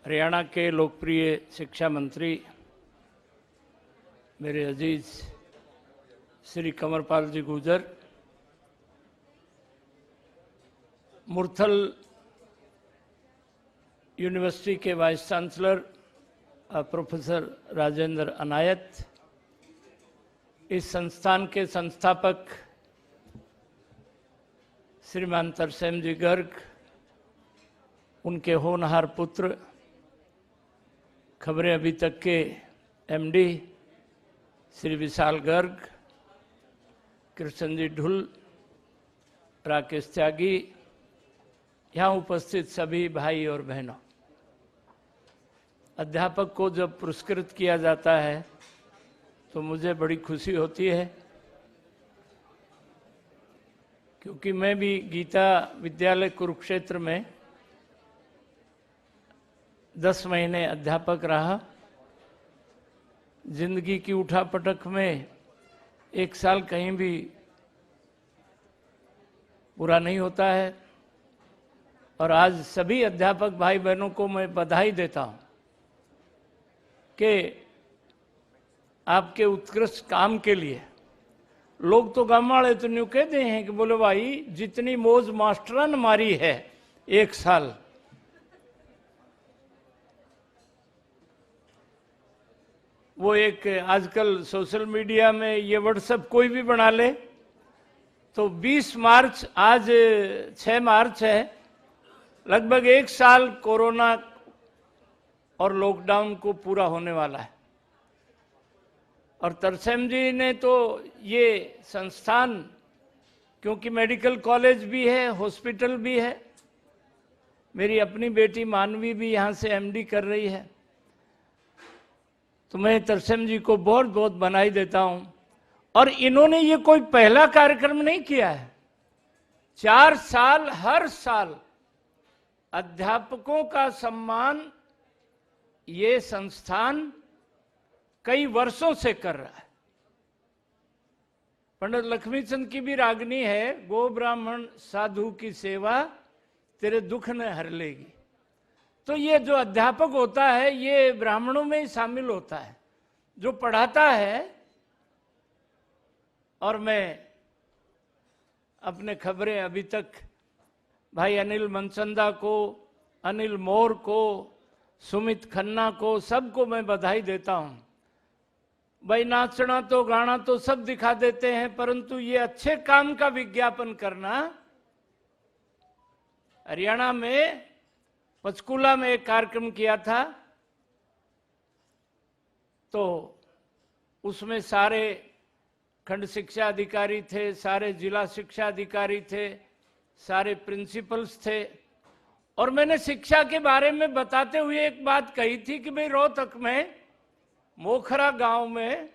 हरियाणा के लोकप्रिय शिक्षा मंत्री मेरे अजीज श्री कंवरपाल जी गुर्जर, मुरथल यूनिवर्सिटी के vice chancellor professor Rajendra Anayat, इस संस्थान के संस्थापक श्रीमान तरसेम जी गर्ग, उनके होनहार पुत्र, खबरें अभी तक के एमडी श्री विशाल गर्ग, कृष्ण जी ढुल, राकेश त्यागी, यहाँ उपस्थित सभी भाई और बहनों, अध्यापक को जब पुरस्कृत किया जाता है तो मुझे बड़ी खुशी होती है, क्योंकि मैं भी गीता विद्यालय कुरुक्षेत्र में 10 महीने अध्यापक रहा। जिंदगी की उठापटक में 1 साल कहीं भी पूरा नहीं होता है, और आज सभी अध्यापक भाई बहनों को मैं बधाई देता हूं कि आपके उत्कृष्ट काम के लिए लोग तो गाँव वाले तो न्यू कहते हैं कि बोले भाई जितनी मौज मास्टरा ने मारी है 1 साल, वो एक आजकल सोशल मीडिया में ये व्हाट्सएप कोई भी बना ले तो 20 मार्च, आज 6 मार्च है, लगभग 1 साल कोरोना और लॉकडाउन को पूरा होने वाला है। और तरसेम जी ने तो ये संस्थान, क्योंकि मेडिकल कॉलेज भी है, हॉस्पिटल भी है, मेरी अपनी बेटी मानवी भी यहाँ से एमडी कर रही है, तो मैं तरसेम जी को बहुत बहुत बधाई देता हूं। और इन्होंने ये कोई पहला कार्यक्रम नहीं किया है, 4 साल हर साल अध्यापकों का सम्मान ये संस्थान कई वर्षों से कर रहा है। पंडित लक्ष्मीचंद की भी रागनी है, गो ब्राह्मण साधु की सेवा तेरे दुख न हर लेगी। तो ये जो अध्यापक होता है ये ब्राह्मणों में ही शामिल होता है, जो पढ़ाता है। और मैं अपने खबरें अभी तक भाई अनिल मनचंदा को, अनिल मोर को, सुमित खन्ना को, सबको मैं बधाई देता हूं। भाई नाचना तो गाना तो सब दिखा देते हैं, परंतु ये अच्छे काम का विज्ञापन करना। हरियाणा में पंचकूला में एक कार्यक्रम किया था, तो उसमें सारे खंड शिक्षा अधिकारी थे, सारे जिला शिक्षा अधिकारी थे, सारे प्रिंसिपल्स थे, और मैंने शिक्षा के बारे में बताते हुए एक बात कही थी कि भाई रोहतक में मोखरा गांव में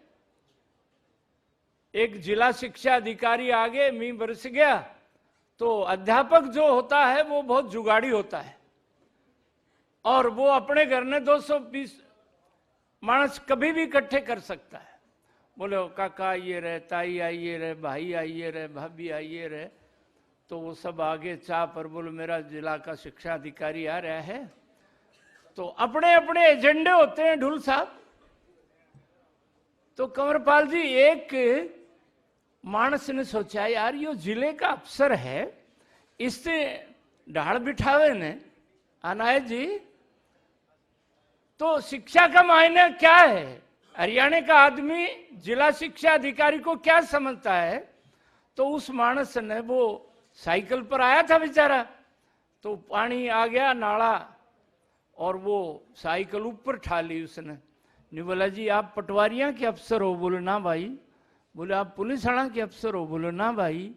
एक जिला शिक्षा अधिकारी आगे मींह बरस गया, तो अध्यापक जो होता है वो बहुत जुगाड़ी होता है, और वो अपने घर में 220 मानस कभी भी इकट्ठे कर सकता है। बोले काका आइए रहे, ताई आइए रहे, भाई आइए रहे, भाभी आइए रहे, तो वो सब आगे चाह पर बोले मेरा जिला का शिक्षा अधिकारी आ रहा है। तो अपने अपने एजेंडे होते हैं ढुल साहब। तो कंवरपाल जी, एक मानस ने सोचा यार यो जिले का अफसर है, इससे ढाल बिठावे ने अनायत जी, तो शिक्षा का मायने क्या है, हरियाणा का आदमी जिला शिक्षा अधिकारी को क्या समझता है। तो उस मानस ने, वो साइकिल पर आया था बेचारा, तो पानी आ गया नाला, और वो साइकिल ऊपर ठा ली उसने। नहीं बोला जी आप पटवारियां के अफसर हो? बोले ना भाई। बोले आप पुलिस थाना के अफसर हो? बोले ना भाई।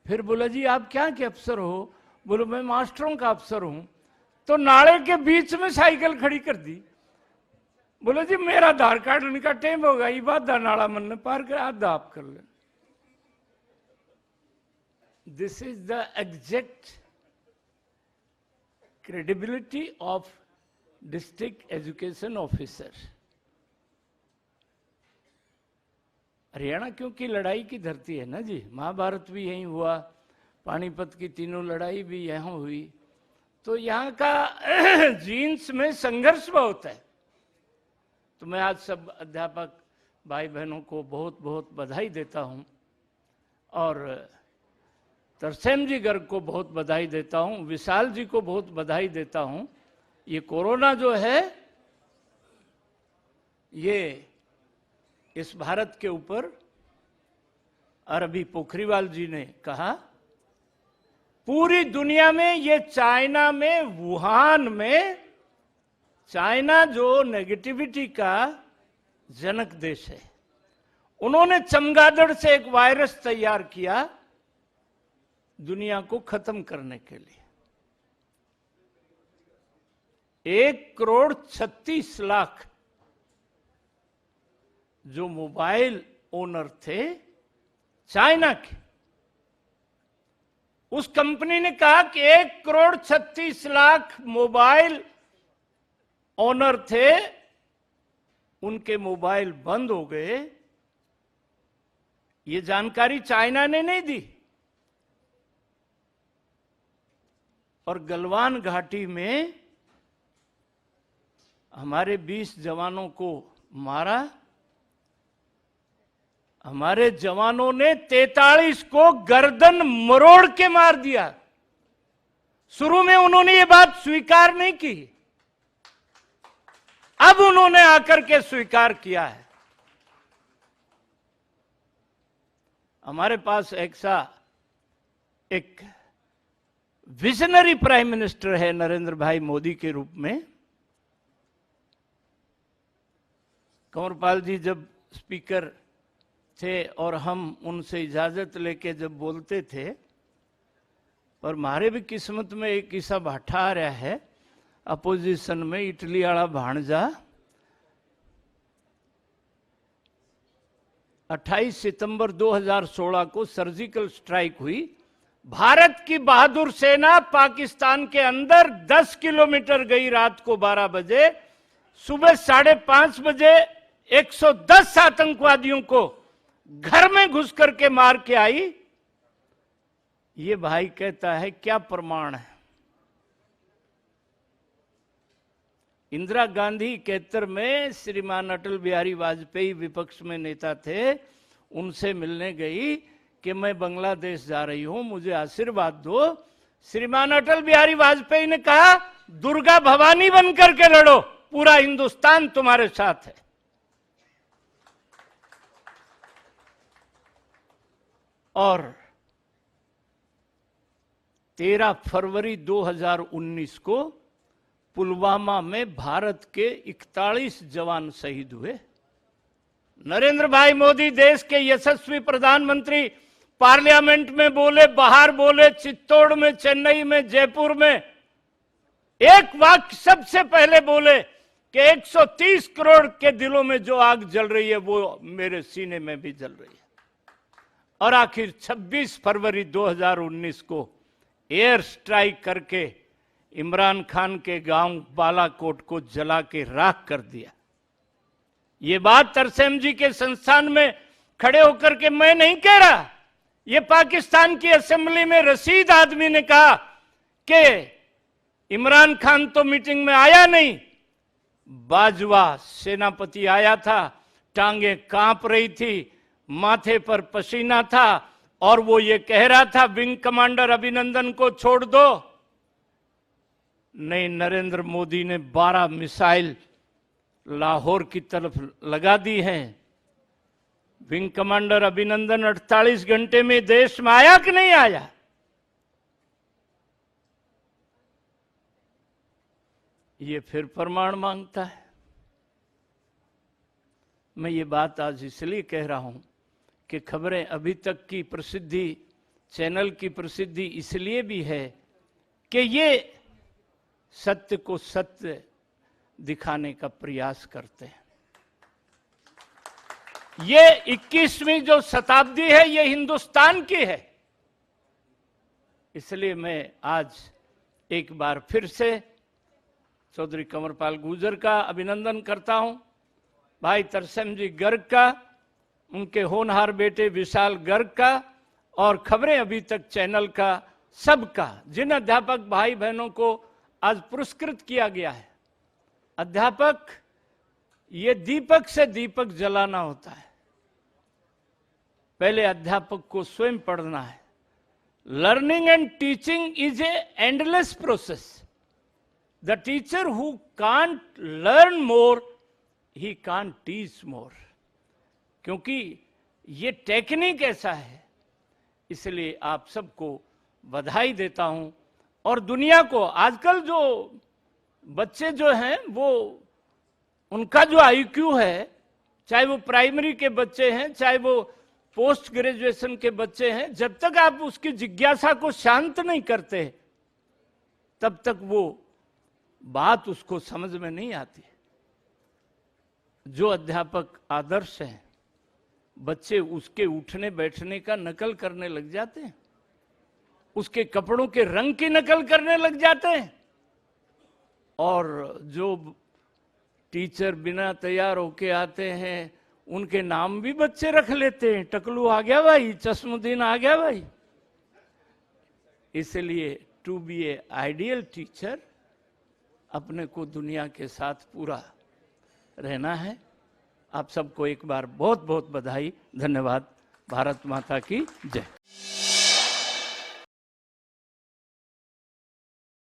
फिर बोला जी आप क्या के अफसर हो? बोले मैं मास्टरों का अफसर हूं। तो नाले के बीच में साइकिल खड़ी कर दी। बोले जी मेरा आधार कार्ड उनका टाइम होगा, ये बात नाला मन ने पार कर, आधा आप कर ले। This is the exact credibility of district education officer. Haryana क्योंकि लड़ाई की धरती है ना जी, महाभारत भी यहीं हुआ, पानीपत की तीनों लड़ाई भी यहाँ हुई, तो यहाँ का जीन्स में संघर्ष बहुत है। तो मैं आज सब अध्यापक भाई बहनों को बहुत बहुत बधाई देता हूँ और तरसेम जी गर्ग को बहुत बधाई देता हूँ, विशाल जी को बहुत बधाई देता हूँ। ये कोरोना जो है ये इस भारत के ऊपर, और अभी पोखरियाल जी ने कहा पूरी दुनिया में, ये चाइना में, वुहान में, चाइना जो नेगेटिविटी का जनक देश है, उन्होंने चमगादड़ से एक वायरस तैयार किया दुनिया को खत्म करने के लिए। 1,36,00,000 जो मोबाइल ओनर थे चाइना के, उस कंपनी ने कहा कि 1,36,00,000 मोबाइल ओनर थे, उनके मोबाइल बंद हो गए। ये जानकारी चाइना ने नहीं दी। और गलवान घाटी में हमारे 20 जवानों को मारा। हमारे जवानों ने 43 को गर्दन मरोड़ के मार दिया। शुरू में उन्होंने ये बात स्वीकार नहीं की, अब उन्होंने आकर के स्वीकार किया है। हमारे पास ऐसा एक विजनरी प्राइम मिनिस्टर है नरेंद्र भाई मोदी के रूप में। कंवरपाल जी जब स्पीकर थे और हम उनसे इजाजत लेके जब बोलते थे, पर हमारे भी किस्मत में एक ऐसा भाठा आ रहा है अपोजिशन में, इटली वाला भाणजा। 28 सितंबर 2016 को सर्जिकल स्ट्राइक हुई। भारत की बहादुर सेना पाकिस्तान के अंदर 10 किलोमीटर गई रात को 12 बजे। सुबह 5:30 बजे 110 आतंकवादियों को घर में घुस करके मार के आई। ये भाई कहता है क्या प्रमाण है। इंदिरा गांधी 71 में श्रीमान अटल बिहारी वाजपेयी विपक्ष में नेता थे, उनसे मिलने गई कि मैं बांग्लादेश जा रही हूं, मुझे आशीर्वाद दो। श्रीमान अटल बिहारी वाजपेयी ने कहा दुर्गा भवानी बनकर के लड़ो, पूरा हिंदुस्तान तुम्हारे साथ है। और 13 फरवरी 2019 को पुलवामा में भारत के 41 जवान शहीद हुए। नरेंद्र भाई मोदी देश के यशस्वी प्रधानमंत्री पार्लियामेंट में बोले, बाहर बोले, चित्तौड़ में, चेन्नई में, जयपुर में एक वाक्य सबसे पहले बोले कि 130 करोड़ के दिलों में जो आग जल रही है वो मेरे सीने में भी जल रही है। और आखिर 26 फरवरी 2019 को एयर स्ट्राइक करके इमरान खान के गांव बालाकोट को जला के राख कर दिया। ये बात तरसेम जी के संस्थान में खड़े होकर के मैं नहीं कह रहा, ये पाकिस्तान की असेंबली में रशीद आदमी ने कहा कि इमरान खान तो मीटिंग में आया नहीं, बाजवा सेनापति आया था, टांगे कांप रही थी, माथे पर पसीना था और वो ये कह रहा था विंग कमांडर अभिनंदन को छोड़ दो। नहीं, नरेंद्र मोदी ने 12 मिसाइल लाहौर की तरफ लगा दी हैं। विंग कमांडर अभिनंदन 48 घंटे में देश में आया कि नहीं आया? ये फिर प्रमाण मांगता है। मैं ये बात आज इसलिए कह रहा हूं कि खबरें अभी तक की प्रसिद्धि, चैनल की प्रसिद्धि इसलिए भी है कि ये सत्य को सत्य दिखाने का प्रयास करते हैं। ये 21वीं जो शताब्दी है ये हिंदुस्तान की है। इसलिए मैं आज एक बार फिर से चौधरी कंवरपाल गुर्जर का अभिनंदन करता हूं, भाई तरसेम जी गर्ग का, उनके होनहार बेटे विशाल गर्ग का, और खबरें अभी तक चैनल का, सबका, जिन अध्यापक भाई बहनों को आज पुरस्कृत किया गया है। अध्यापक, ये दीपक से दीपक जलाना होता है। पहले अध्यापक को स्वयं पढ़ना है। Learning and teaching is a endless process. The teacher who can't learn more, he can't teach more. क्योंकि ये टेक्निक ऐसा है, इसलिए आप सबको बधाई देता हूं। और दुनिया को आजकल जो बच्चे जो हैं, वो उनका जो आईक्यू है, चाहे वो प्राइमरी के बच्चे हैं, चाहे वो पोस्ट ग्रेजुएशन के बच्चे हैं, जब तक आप उसकी जिज्ञासा को शांत नहीं करते तब तक वो बात उसको समझ में नहीं आती। जो अध्यापक आदर्श हैं, बच्चे उसके उठने बैठने का नकल करने लग जाते हैं, उसके कपड़ों के रंग की नकल करने लग जाते हैं। और जो टीचर बिना तैयार होके आते हैं, उनके नाम भी बच्चे रख लेते हैं। टकलू आ गया भाई, चश्मुद्दीन आ गया भाई। इसलिए to be a ideal teacher, अपने को दुनिया के साथ पूरा रहना है। आप सबको एक बार बहुत बहुत बधाई, धन्यवाद। भारत माता की जय।